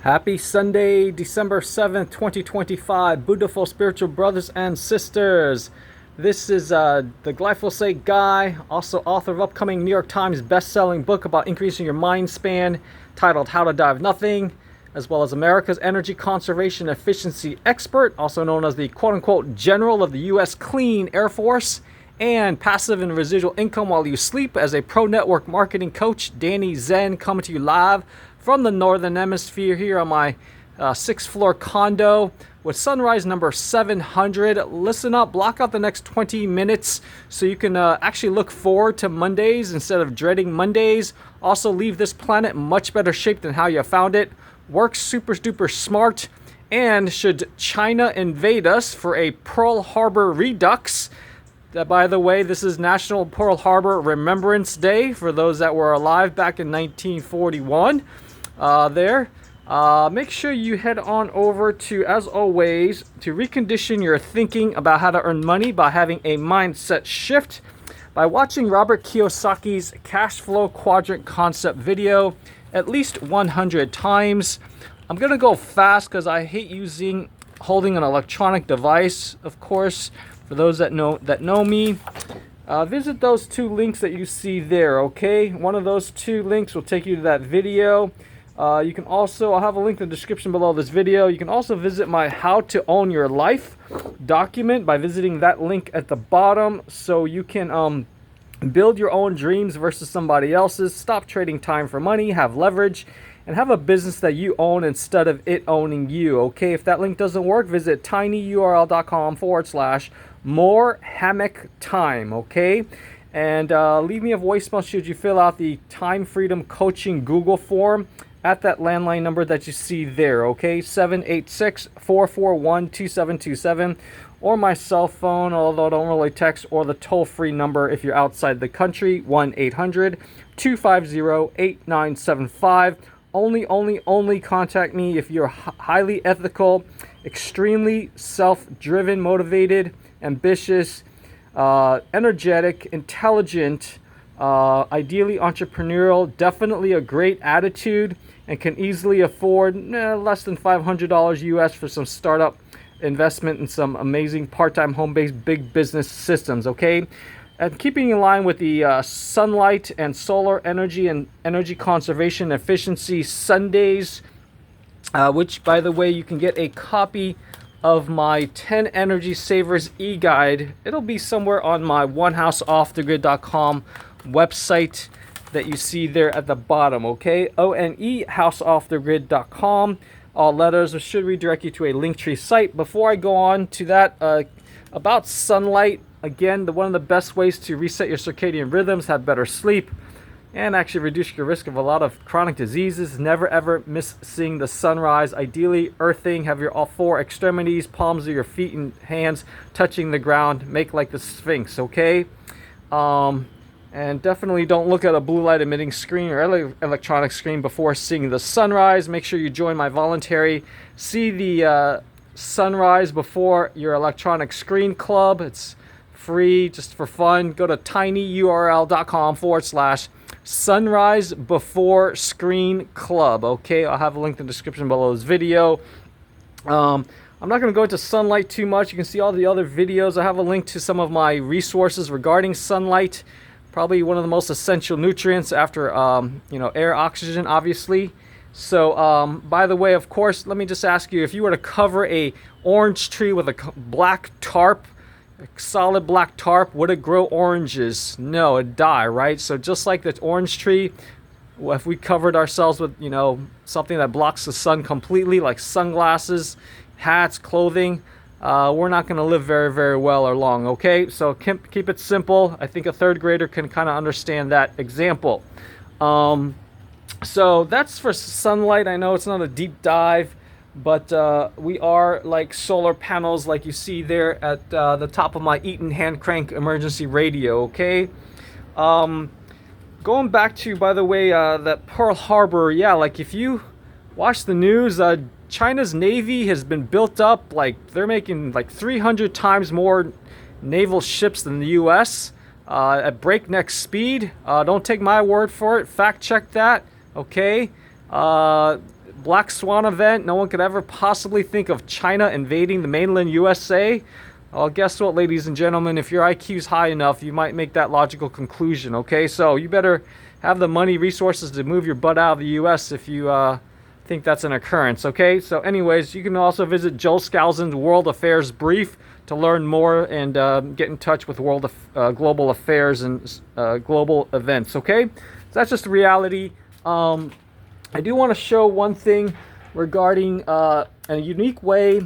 Happy Sunday, December 7th, 2025, beautiful spiritual brothers and sisters. This is the glyphosate guy, also author of upcoming New York Times best-selling book about increasing your mind span, titled How to Die of Nothing, as well as America's energy conservation efficiency expert, also known as the quote-unquote general of the U.S. Clean Air Force, and passive and residual income while you sleep as a pro network marketing coach, Danny Tseng, coming to you live from the Northern Hemisphere here on my 6th floor condo with sunrise number 700. Listen up, block out the next 20 minutes so you can actually look forward to Mondays instead of dreading Mondays. Also leave this planet in much better shape than how you found it. Work super duper smart. And should China invade us for a Pearl Harbor redux, by the way, this is National Pearl Harbor Remembrance Day for those that were alive back in 1941. Make sure you head on over to, as always, to recondition your thinking about how to earn money by having a mindset shift by watching Robert Kiyosaki's cash flow quadrant concept video at least 100 times. I'm going to go fast because I hate holding an electronic device, of course. For those that know me, visit those two links that you see there, okay? One of those two links will take you to that video. You can also, I'll have a link in the description below this video. You can also visit my How to Own Your Life document by visiting that link at the bottom so you can build your own dreams versus somebody else's. Stop trading time for money, have leverage, and have a business that you own instead of it owning you, okay? If that link doesn't work, visit tinyurl.com/more hammock time, okay? And leave me a voicemail should you fill out the Time Freedom Coaching Google form at that landline number that you see there, okay? 786-441-2727, or my cell phone, although I don't really text, or the toll-free number if you're outside the country, 1-800-250-8975. Only contact me if you're highly ethical, extremely self-driven, motivated, ambitious, energetic, intelligent, ideally entrepreneurial, definitely a great attitude, and can easily afford less than $500 US for some startup investment in some amazing part-time home-based big business systems, okay? And keeping in line with the sunlight and solar energy and energy conservation efficiency Sundays, which, by the way, you can get a copy of my 10 Energy Savers e-guide. It'll be somewhere on my onehouseoffthegrid.com website that you see there at the bottom, okay? ONE houseoffthegrid.com. All letters should redirect you to a Linktree site. Before I go on to that, about sunlight, again, one of the best ways to reset your circadian rhythms, have better sleep, and actually reduce your risk of a lot of chronic diseases. Never ever miss seeing the sunrise. Ideally, earthing, have your all four extremities, palms of your feet and hands touching the ground. Make like the Sphinx, okay? And definitely don't look at a blue light emitting screen or electronic screen before seeing the sunrise. Make sure you join my voluntary See the Sunrise Before Your Electronic Screen Club. It's free, just for fun. Go to tinyurl.com/Sunrise Before Screen Club. Okay, I'll have a link in the description below this video. I'm not going to go into sunlight too much. You can see all the other videos. I have a link to some of my resources regarding sunlight. Probably one of the most essential nutrients after, air, oxygen, obviously. So, by the way, of course, let me just ask you, if you were to cover a orange tree with a black tarp, a solid black tarp, would it grow oranges? No, it'd die, right? So just like that orange tree, if we covered ourselves with, something that blocks the sun completely, like sunglasses, hats, clothing, we're not going to live very, very well or long, okay? So keep it simple. I think a third grader can kind of understand that example. So that's for sunlight. I know it's not a deep dive, but we are like solar panels like you see there at the top of my Eaton hand crank emergency radio, okay? Going back to, by the way, that Pearl Harbor, yeah, like if you watch the news, China's Navy has been built up, like they're making like 300 times more naval ships than the US at breakneck speed. Don't take my word for it, fact check that, okay? black swan event. No one could ever possibly think of China invading the mainland USA. Well, guess what, ladies and gentlemen? If your IQ's high enough, you might make that logical conclusion, okay? So you better have the money, resources to move your butt out of the US if you think that's an occurrence, okay? So anyways, you can also visit Joel Skousen's World Affairs Brief to learn more and get in touch with global affairs and global events, okay? So that's just the reality. I do want to show one thing regarding a unique way.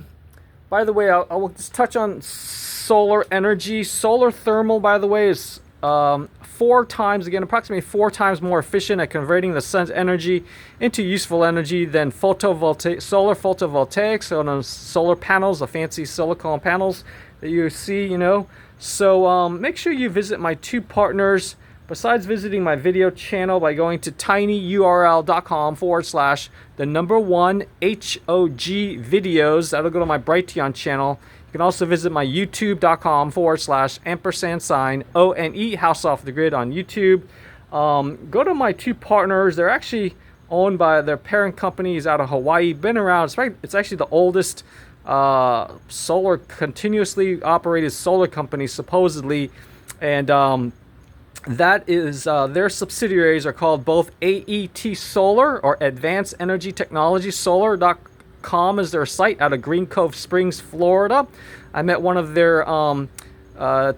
By the way, I will just touch on solar energy. Solar thermal, by the way, is approximately 4 times more efficient at converting the sun's energy into useful energy than solar photovoltaics, so those solar panels, the fancy silicone panels that you see, you know. So make sure you visit my 2 partners. Besides visiting my video channel by going to tinyurl.com/1HOG videos, that'll go to my Brighteon channel. You can also visit my youtube.com/&ONE House Off the Grid on YouTube. Go to my 2 partners. They're actually owned by their parent companies out of Hawaii. Been around. It's actually the oldest continuously operated solar company supposedly, and that is their subsidiaries are called both AET Solar, or Advanced Energy Technology. Solar.com is their site out of Green Cove Springs, Florida. I met one of their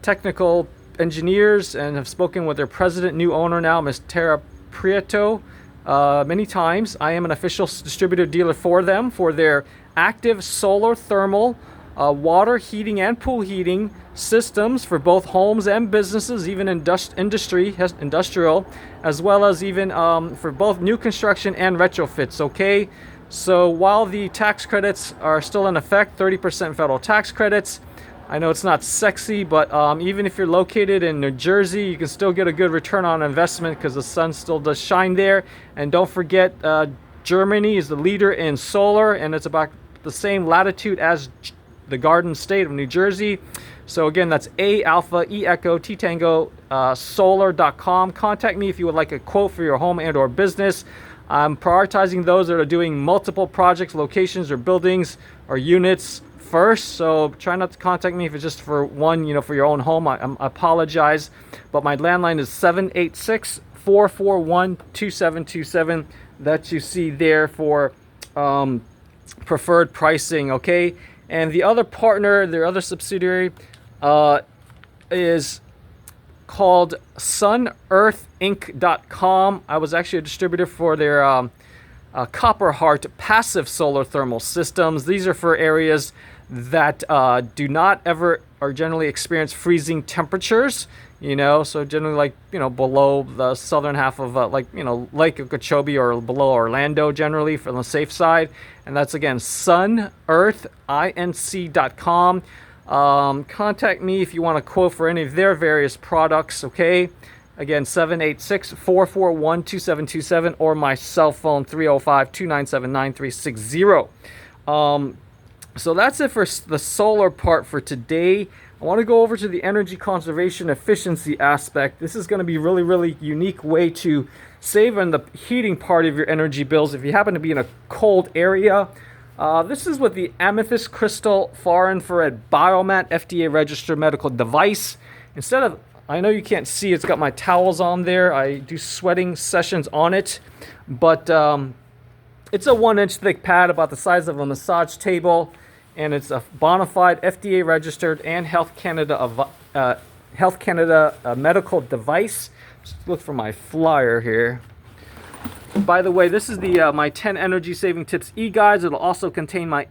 technical engineers and have spoken with their president, new owner now, Ms. Tara Prieto, many times. I am an official distributor dealer for them for their active solar thermal water heating and pool heating systems for both homes and businesses, even industrial, as well as even for both new construction and retrofits, okay? So while the tax credits are still in effect, 30% federal tax credits, I know it's not sexy, but even if you're located in New Jersey, you can still get a good return on investment because the sun still does shine there. And don't forget, Germany is the leader in solar, and it's about the same latitude as the Garden State of New Jersey. So again, that's A Alpha E Echo T Tango solar.com. Contact me if you would like a quote for your home and or business. I'm prioritizing those that are doing multiple projects, locations, or buildings or units first. So try not to contact me if it's just for one, you know, for your own home. I apologize, but my landline is 786-441-2727 that you see there for preferred pricing, okay? And the other partner, their other subsidiary, is called sunearthinc.com. I was actually a distributor for their Copper Heart passive solar thermal systems. These are for areas that do not ever or generally experience freezing temperatures, you know, so generally like, you know, below the southern half of like, you know, Lake Okeechobee or below Orlando generally for the safe side. And that's again sunearthinc.com. Contact me if you want a quote for any of their various products, okay? Again, 786-441-2727 or my cell phone 305-297-9360. So that's it for the solar part for today. I want to go over to the energy conservation efficiency aspect. This is going to be really, really unique way to save on the heating part of your energy bills if you happen to be in a cold area. This is with the Amethyst Crystal Far Infrared Biomat FDA registered medical device. Instead of, I know you can't see, it's got my towels on there. I do sweating sessions on it, but it's a 1-inch thick pad about the size of a massage table, and it's a bona fide FDA registered and Health Canada medical device. Just look for my flyer here. By the way, this is the my 10 energy saving tips e-guides. It'll also contain my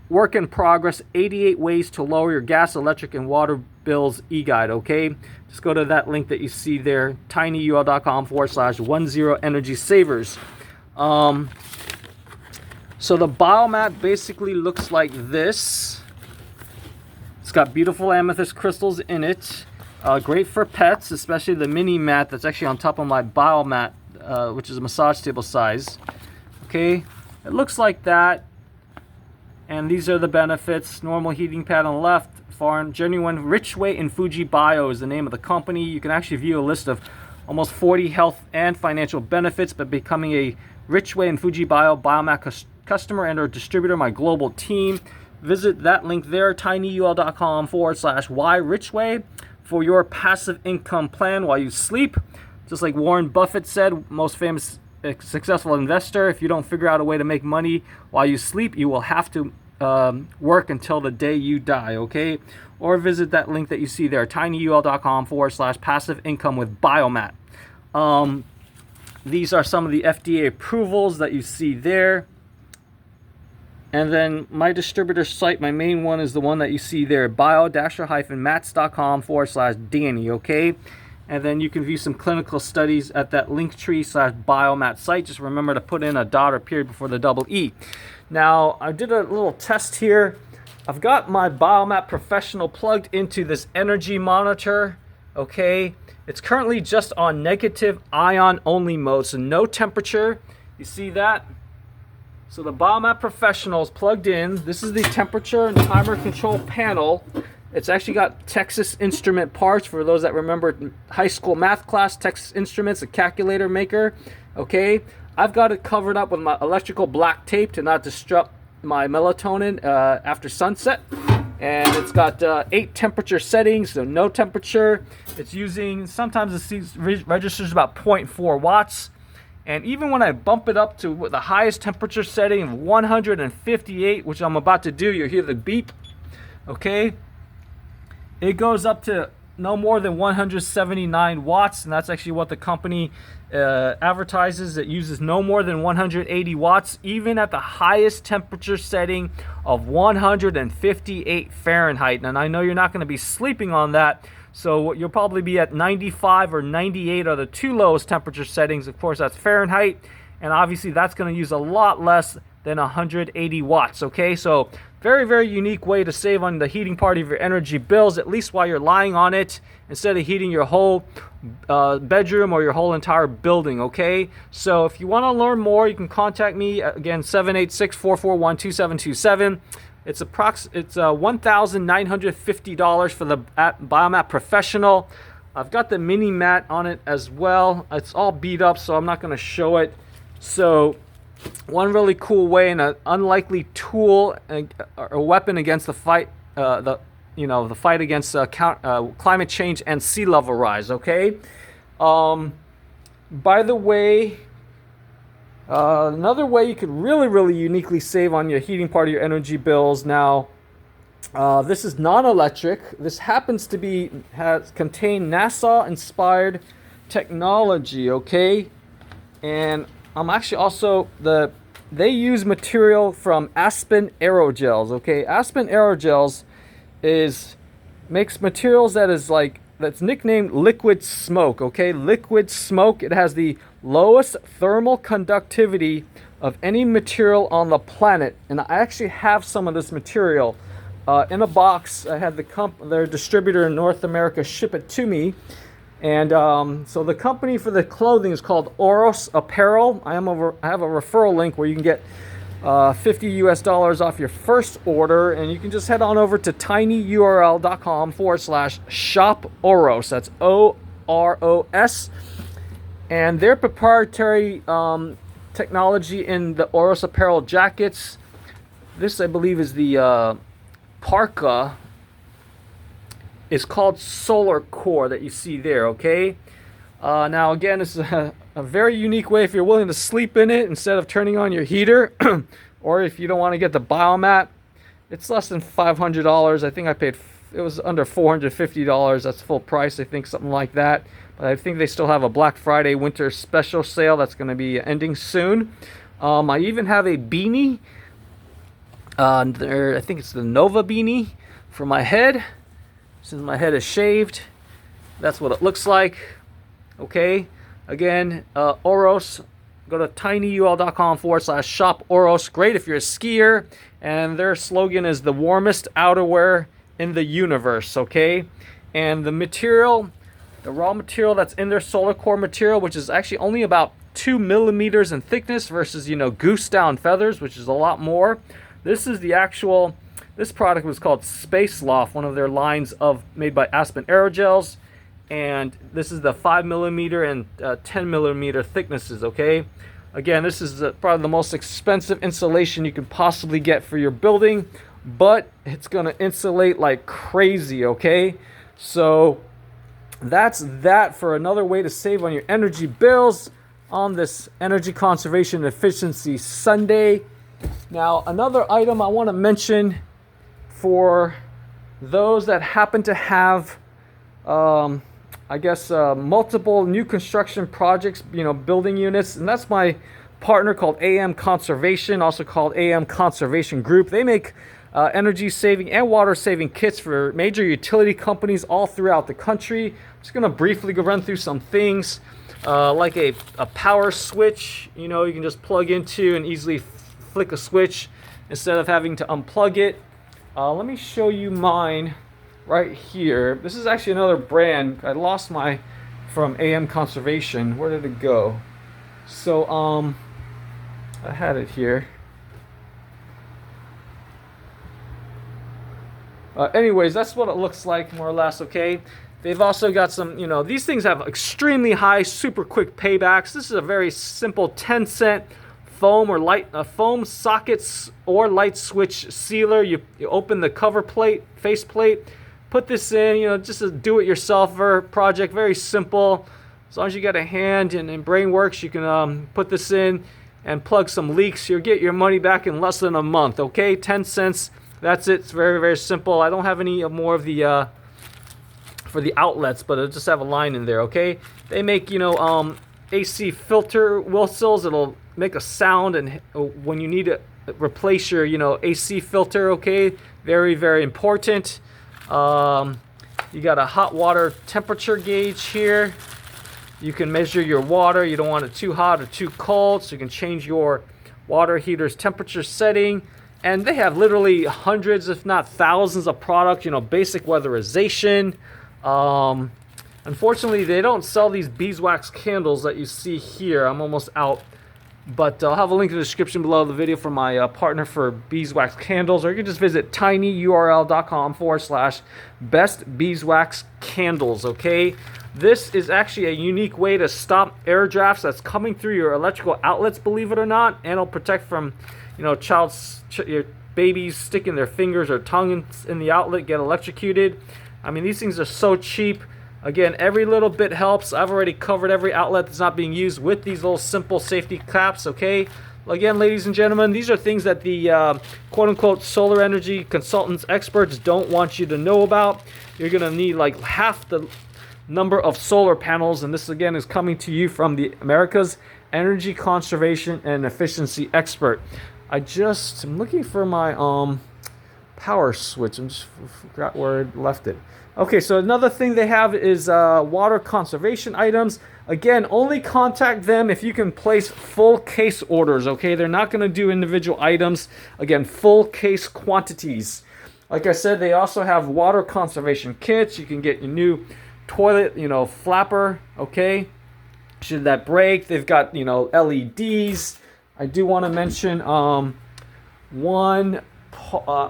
work in progress 88 ways to lower your gas, electric, and water bills e-guide, okay? Just go to that link that you see there, tinyurl.com/10 energy savers. So the biomat basically looks like this. It's got beautiful amethyst crystals in it. Great for pets, especially the mini mat that's actually on top of my biomat, which is a massage table size. Okay, it looks like that. And these are the benefits. Normal heating pad on the left, foreign, genuine, Richway and Fuji Bio is the name of the company. You can actually view a list of almost 40 health and financial benefits by becoming a Richway and Fuji Bio, Biomat customer and or distributor, my global team. Visit that link there, tinyurl.com/why-richway for your passive income plan while you sleep. Just like Warren Buffett said, most famous successful investor, if you don't figure out a way to make money while you sleep, you will have to work until the day you die, okay? Or visit that link that you see there, tinyurl.com/passive income with Biomat. These are some of the FDA approvals that you see there. And then my distributor site, my main one is the one that you see there, bio-mats.com/Danny, okay? And then you can view some clinical studies at that linktree/biomat site. Just remember to put in a dot or period before the double E. Now, I did a little test here. I've got my Biomat Professional plugged into this energy monitor, okay? It's currently just on negative ion only mode, so no temperature. You see that? So the Biomat Professional is plugged in. This is the temperature and timer control panel. It's actually got Texas Instrument parts for those that remember high school math class. Texas Instruments, a calculator maker. Okay, I've got it covered up with my electrical black tape to not disrupt my melatonin after sunset. And it's got 8 temperature settings, so no temperature. It's using, sometimes it registers about 0.4 watts. And even when I bump it up to the highest temperature setting of 158, which I'm about to do, you'll hear the beep, okay? It goes up to no more than 179 watts, and that's actually what the company advertises. It uses no more than 180 watts, even at the highest temperature setting of 158 Fahrenheit. And I know you're not going to be sleeping on that, so you'll probably be at 95 or 98 are the two lowest temperature settings. Of course, that's Fahrenheit, and obviously that's going to use a lot less than 180 watts, okay? So very, very unique way to save on the heating part of your energy bills, at least while you're lying on it, instead of heating your whole bedroom or your whole entire building, okay? So if you want to learn more, you can contact me, again, 786-441-2727. It's $1,950 for the Biomat Professional. I've got the mini mat on it as well. It's all beat up, so I'm not going to show it. So one really cool way and an unlikely tool, a weapon against the fight, the fight against climate change and sea level rise. Okay. By the way, another way you could really, really uniquely save on your heating part of your energy bills. Now, this is non-electric. This happens to contain NASA-inspired technology. Okay, and I'm actually also they use material from Aspen Aerogels. Okay, Aspen Aerogels makes materials that's nicknamed liquid smoke. Okay, liquid smoke. It has the lowest thermal conductivity of any material on the planet, and I actually have some of this material in a box. I had their distributor in North America ship it to me. And so the company for the clothing is called Oros Apparel. I have a referral link where you can get $50 off your first order, and you can just head on over to tinyurl.com/shop Oros. That's OROS. And their proprietary technology in the Oros Apparel jackets. This, I believe, is the parka. It's called Solar Core that you see there, okay? Now, again, this is a very unique way if you're willing to sleep in it instead of turning on your heater, or if you don't want to get the Biomat. It's less than $500. I think it was under $450. That's full price, I think, something like that. But I think they still have a Black Friday winter special sale that's going to be ending soon. I even have a beanie. I think it's the Nova beanie for my head. Since my head is shaved, that's what it looks like. Okay, again, Oros, go to tinyurl.com/shop Oros. Great if you're a skier, and their slogan is the warmest outerwear in the universe. Okay, and the material, the raw material that's in their Solar Core material, which is actually only about 2 millimeters in thickness versus, goose down feathers, which is a lot more. This is the actual. This product was called Space Loft, one of their lines made by Aspen Aerogels, and this is the 5 millimeter and 10 millimeter thicknesses. Okay, Again, this is probably the most expensive insulation you can possibly get for your building, but it's going to insulate like crazy, okay? So that's that for another way to save on your energy bills on this Energy Conservation Efficiency Sunday. Now, another item I want to mention for those that happen to have multiple new construction projects, building units, and that's my partner called AM Conservation, also called AM Conservation Group. They make energy saving and water saving kits for major utility companies all throughout the country. I'm just going to briefly go run through some things like a power switch, you can just plug into and easily flick a switch instead of having to unplug it. Let me show you mine right here. This is actually another brand. I lost my from AM Conservation. Where did it go? So I had it here. Anyways, that's what it looks like more or less, okay? They've also got some, these things have extremely high, super quick paybacks. This is a very simple 10-cent foam or foam sockets or light switch sealer. You open the cover plate, face plate, put this in, just a do-it-yourselfer project, very simple. As long as you got a hand and brain works, you can put this in and plug some leaks. You'll get your money back in less than a month, okay? 10 cents, that's it. It's very, very simple. I don't have any more of the for the outlets, but I'll just have a line in there, okay? They make, AC filter whistles. It'll make a sound and when you need to replace your, AC filter, okay? Very, very important. You got a hot water temperature gauge here. You can measure your water. You don't want it too hot or too cold, so you can change your water heater's temperature setting. And they have literally hundreds, if not thousands of products, basic weatherization. Unfortunately, they don't sell these beeswax candles that you see here. I'm almost out. But I'll have a link in the description below the video for my partner for beeswax candles, or you can just visit tinyurl.com/best beeswax candles, okay? This is actually a unique way to stop air drafts that's coming through your electrical outlets, believe it or not, and it'll protect from, your babies sticking their fingers or tongue in the outlet, get electrocuted. I mean, these things are so cheap. Again, every little bit helps. I've already covered every outlet that's not being used with these little simple safety caps, okay? Again, ladies and gentlemen, these are things that the quote-unquote solar energy consultants, experts don't want you to know about. You're going to need like half the number of solar panels, and this again is coming to you from the America's Energy Conservation and Efficiency Expert. I'm looking for my power switch. I just forgot where I left it. Okay, so another thing they have is water conservation items. Again, only contact them if you can place full case orders, okay? They're not going to do individual items. Again, full case quantities. Like I said, they also have water conservation kits. You can get your new toilet, flapper, okay? Should that break, they've got, LEDs. I do want to mention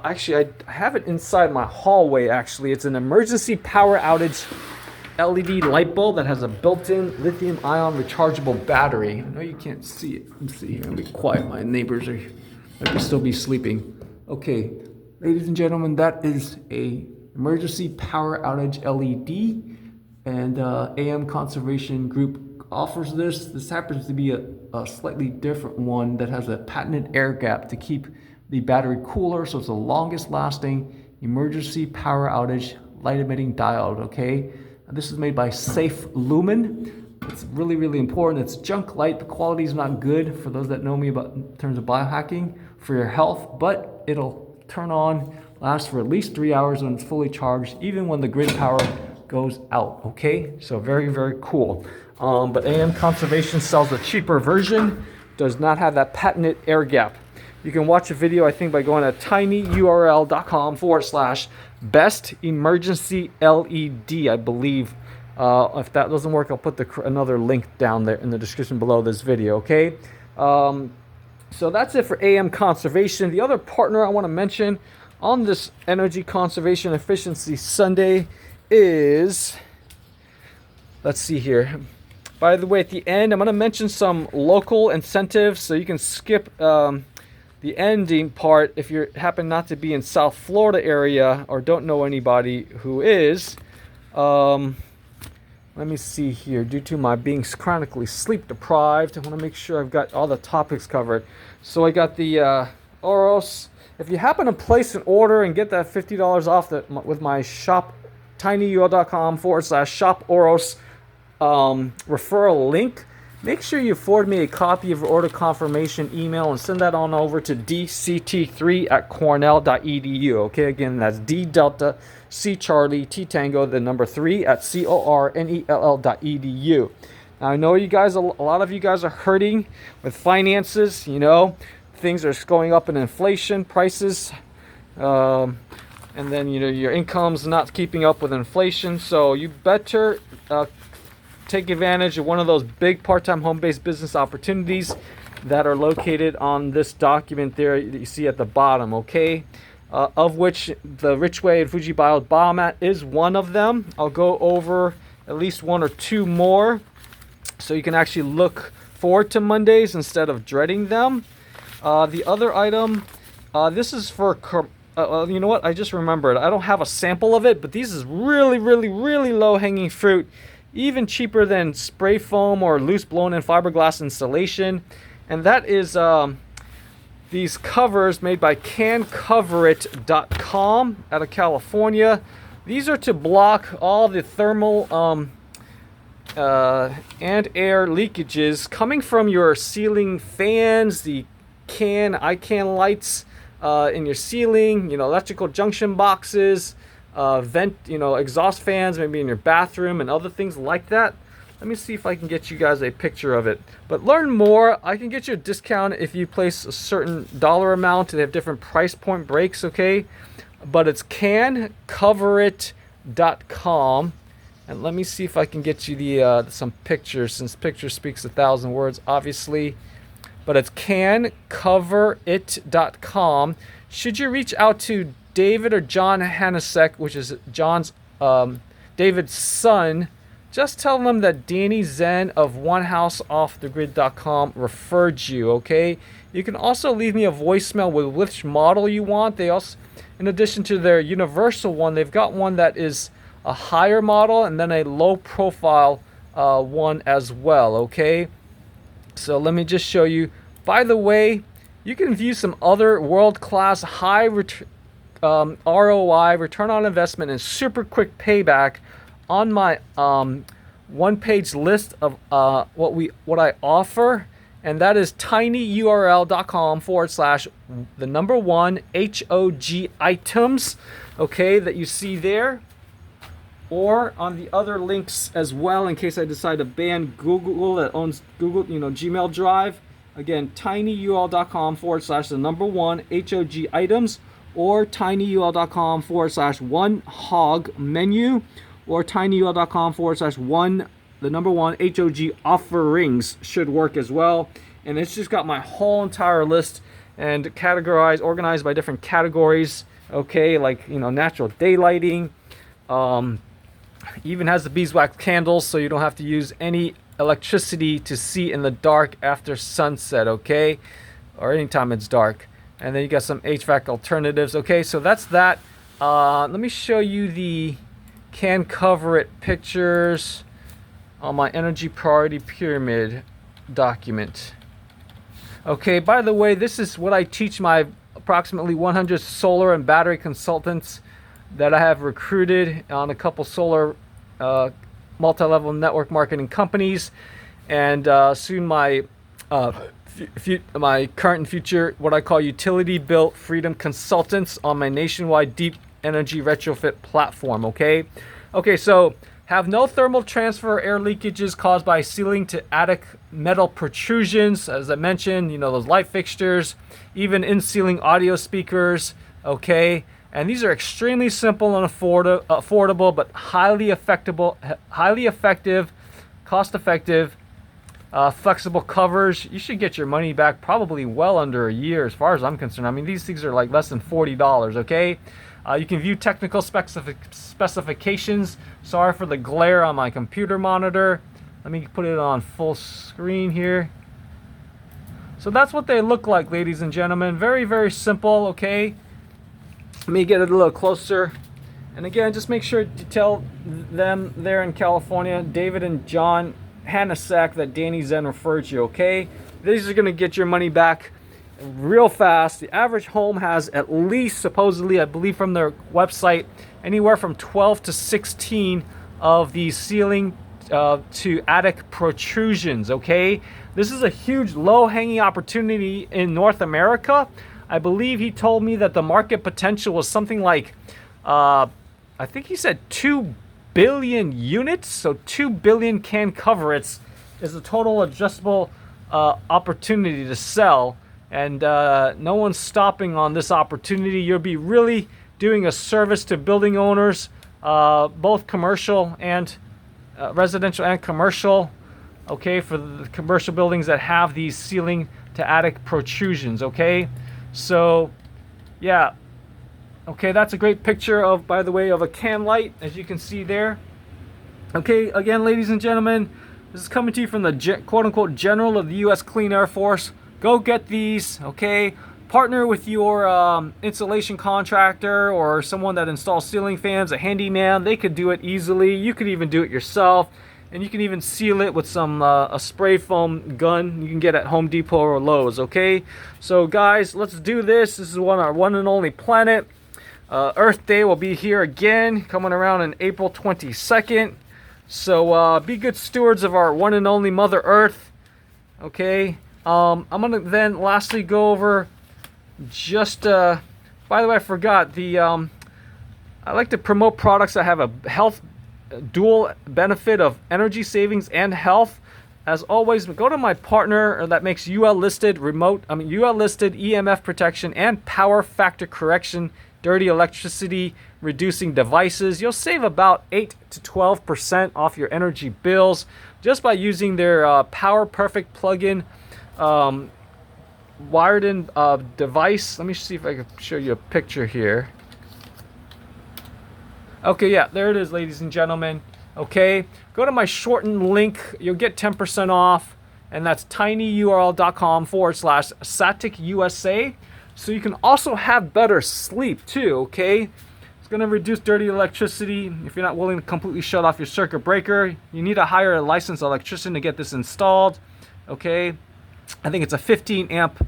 actually, I have it inside my hallway, actually. It's an emergency power outage LED light bulb that has a built-in lithium-ion rechargeable battery. I know you can't see it. Let's see here. Let me be quiet. My neighbors might still be sleeping. Okay, ladies and gentlemen, that is a emergency power outage LED, and AM Conservation Group offers this. This happens to be a slightly different one that has a patented air gap to keep the battery cooler, so it's the longest lasting emergency power outage light emitting diode, okay? This is made by Safe Lumen. It's really, really important. It's junk light. The quality is not good for those that know me about in terms of biohacking for your health, but it'll turn on, last for at least 3 hours when it's fully charged, even when the grid power goes out, okay? So very, very cool. But AM Conservation sells a cheaper version, does not have that patented air gap. You can watch a video, I think, by going to tinyurl.com/best emergency LED, I believe. If that doesn't work, I'll put another link down there in the description below this video, okay? So that's it for AM Conservation. The other partner I want to mention on this Energy Conservation Efficiency Sunday is, let's see here, By the way, at the end, I'm going to mention some local incentives, so you can skip the ending part if you happen not to be in South Florida area or don't know anybody who is. Let me see here. Due to my being chronically sleep deprived, I want to make sure I've got all the topics covered. So I got the Oros. If you happen to place an order and get that $50 off with my shop, tinyurl.com/shop Oros referral link, make sure you forward me a copy of your order confirmation email and send that on over to dct3@cornell.edu. Okay, again, that's D Delta C Charlie T Tango the number 3@cornell.edu. Now, I know you guys, a lot of you guys are hurting with finances. You know, things are going up in inflation, prices, and then your income's not keeping up with inflation. So you better take advantage of one of those big part-time home-based business opportunities that are located on this document there that you see at the bottom, okay? Of which the Richway and Fuji Bio Biomat is one of them. I'll go over at least one or two more so you can actually look forward to Mondays instead of dreading them. The other item, this is for, you know what, I just remembered. I don't have a sample of it, but this is really, really, really low-hanging fruit. Even cheaper than spray foam or loose blown-in fiberglass installation. And that is these covers made by cancoverit.com out of California. These are to block all the thermal and air leakages coming from your ceiling fans, the ICAN lights in your ceiling, electrical junction boxes, exhaust fans maybe in your bathroom and other things like that. Let me see if I can get you guys a picture of it. But learn more. I can get you a discount if you place a certain dollar amount. They have different price point breaks, okay? But it's cancoverit.com. And let me see if I can get you some pictures, since picture speaks 1,000 words, obviously. But it's cancoverit.com. Should you reach out to David or John Hanasek, which is David's son, just tell them that Danny Tseng of onehouseoffthegrid.com referred you, okay? You can also leave me a voicemail with which model you want. They also, in addition to their universal one, they've got one that is a higher model and then a low profile one as well, okay? So let me just show you. By the way, you can view some other world-class high ROI, return on investment, and super quick payback on my one-page list of what I offer, and that is tinyurl.com/1 HOG items, okay, that you see there, or on the other links as well, in case I decide to ban Google that owns Google, Gmail Drive. Again, tinyurl.com/1 HOG items, or tinyurl.com/1 hog menu, or tinyurl.com/1 HOG offerings should work as well. And it's just got my whole entire list and organized by different categories, okay, like natural daylighting, even has the beeswax candles, so you don't have to use any electricity to see in the dark after sunset, okay, or anytime it's dark. And then you got some HVAC alternatives. Okay, so that's that. Let me show you the Can Cover It pictures on my energy priority pyramid document. Okay, by the way, this is what I teach my approximately 100 solar and battery consultants that I have recruited on a couple solar multi-level network marketing companies, and soon my current and future, what I call utility bill freedom consultants on my nationwide deep energy retrofit platform. Okay, so have no thermal transfer air leakages caused by ceiling to attic metal protrusions, as I mentioned, those light fixtures, even in ceiling audio speakers. Okay, and these are extremely simple and affordable, but highly effective, cost effective, flexible covers. You should get your money back probably well under a year, as far as I'm concerned. I mean, these things are like less than $40, okay? You can view technical specifications. Sorry for the glare on my computer monitor. Let me put it on full screen here. So that's what they look like, ladies and gentlemen. Very, very simple, okay? Let me get it a little closer. And again, just make sure to tell them there in California, David and John Hanasek, that Danny Tseng referred you, okay? These are going to get your money back real fast. The average home has at least, supposedly, I believe from their website, anywhere from 12 to 16 of these ceiling to attic protrusions, okay? This is a huge low-hanging opportunity in North America. I believe he told me that the market potential was something like, I think he said 2 billion units. So 2 billion can cover it is the total adjustable opportunity to sell. And no one's stopping on this opportunity. You'll be really doing a service to building owners, both commercial and residential and commercial, okay, for the commercial buildings that have these ceiling to attic protrusions, okay? So, yeah, okay, that's a great picture of, by the way, of a can light, as you can see there. Okay, again, ladies and gentlemen, this is coming to you from the quote-unquote General of the U.S. Clean Air Force. Go get these, okay? Partner with your installation contractor or someone that installs ceiling fans, a handyman. They could do it easily. You could even do it yourself. And you can even seal it with some a spray foam gun you can get at Home Depot or Lowe's, okay? So guys, let's do this. This is our one and only planet. Earth Day will be here again, coming around on April 22nd. So be good stewards of our one and only Mother Earth, okay? I'm gonna then lastly go over just, by the way, I forgot, I like to promote products that have a health dual benefit of energy savings and health. As always, go to my partner that makes UL listed UL listed EMF protection and power factor correction, dirty electricity reducing devices. You'll save about 8 to 12% off your energy bills just by using their Power Perfect plug-in wired in device. Let me see if I can show you a picture here. Okay, yeah, there it is, ladies and gentlemen. Okay, go to my shortened link. You'll get 10% off, and that's tinyurl.com/SaticUSA. So you can also have better sleep too, okay? It's gonna reduce dirty electricity. If you're not willing to completely shut off your circuit breaker, you need to hire a licensed electrician to get this installed, okay? I think it's a 15 amp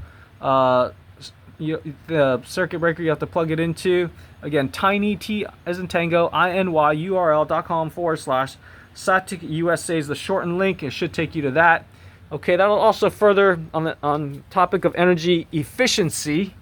the circuit breaker you have to plug it into. Again, tiny, T as in Tango, INYURL.com/SaticUSA is the shortened link. It should take you to that. Okay, that'll also further on topic of energy efficiency,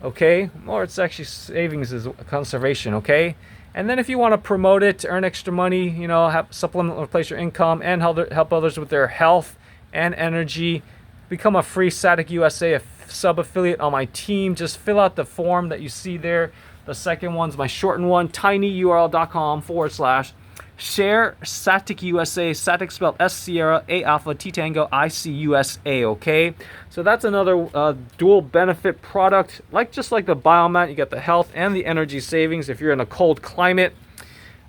okay, or it's actually savings is conservation, okay. And then if you want to promote it to earn extra money, you know, have supplement, replace your income, and help others with their health and energy, become a free Satic USA sub-affiliate on my team. Just fill out the form that you see there. The second one's my shortened one, tinyurl.com/share Satic USA, Satic spelled S Sierra A Alpha T Tango ICUSA, okay? So that's another dual benefit product, just like the Biomat. You got the health and the energy savings if you're in a cold climate.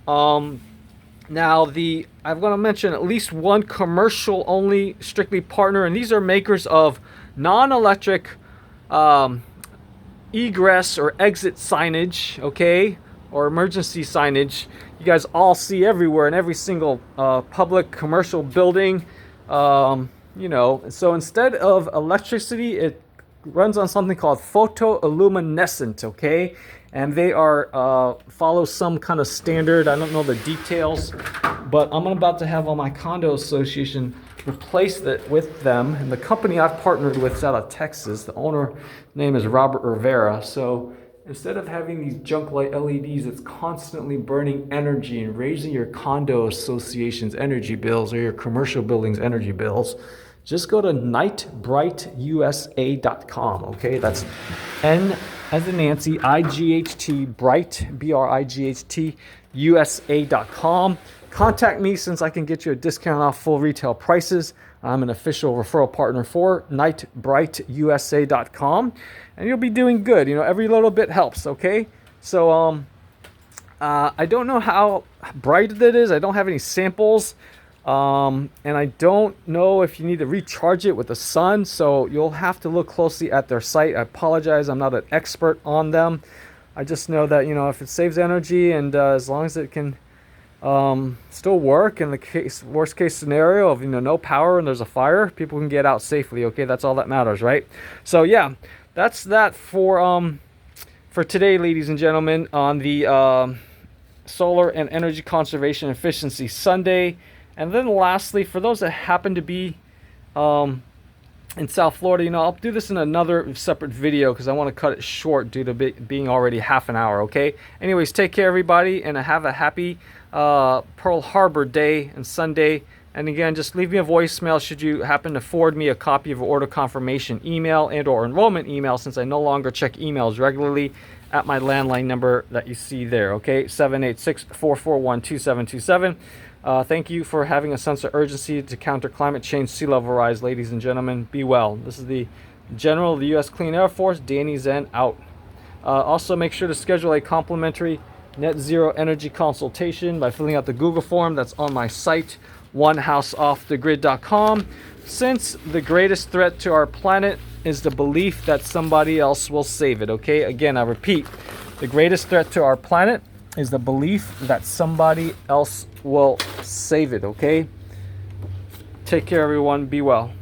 Now I'm going to mention at least one commercial only strictly partner, and these are makers of non-electric egress or exit signage, okay, or emergency signage. You guys all see everywhere in every single public commercial building, you know. So instead of electricity, it runs on something called photoluminescent, okay, and they are follow some kind of standard. I don't know the details, but I'm about to have all my condo association replace it with them. And the company I've partnered with is out of Texas. The owner name is Robert Rivera. So instead of having these junk light LEDs that's constantly burning energy and raising your condo association's energy bills or your commercial building's energy bills, just go to nightbrightUSA.com, okay? That's N as in Nancy, IGHT, Bright, BRIGHT, USA.com. Contact me since I can get you a discount off full retail prices. I'm an official referral partner for nightbrightUSA.com, and you'll be doing good. You know, every little bit helps, okay? So I don't know how bright it is. I don't have any samples. And I don't know if you need to recharge it with the sun, so you'll have to look closely at their site. I apologize, I'm not an expert on them. I just know that, you know, if it saves energy and as long as it can still work in the worst case scenario of, you know, no power and there's a fire, people can get out safely. Okay, that's all that matters, right? So yeah, that's that for today, ladies and gentlemen, on the Solar and Energy Conservation Efficiency Sunday. And then lastly, for those that happen to be in South Florida, you know, I'll do this in another separate video because I want to cut it short due to being already half an hour, okay? Anyways, take care, everybody, and have a happy Pearl Harbor Day and Sunday. And again, just leave me a voicemail should you happen to forward me a copy of order confirmation email and or enrollment email, since I no longer check emails regularly, at my landline number that you see there, okay? 786-441-2727. Thank you for having a sense of urgency to counter climate change, sea level rise, ladies and gentlemen. Be well. This is the General of the U.S. Clean Air Force, Danny Tseng, out. Also, make sure to schedule a complimentary net zero energy consultation by filling out the Google form that's on my site, onehouseoffthegrid.com. Since the greatest threat to our planet is the belief that somebody else will save it, okay? Again, I repeat, the greatest threat to our planet is the belief that somebody else will save it, okay? Take care, everyone. Be well.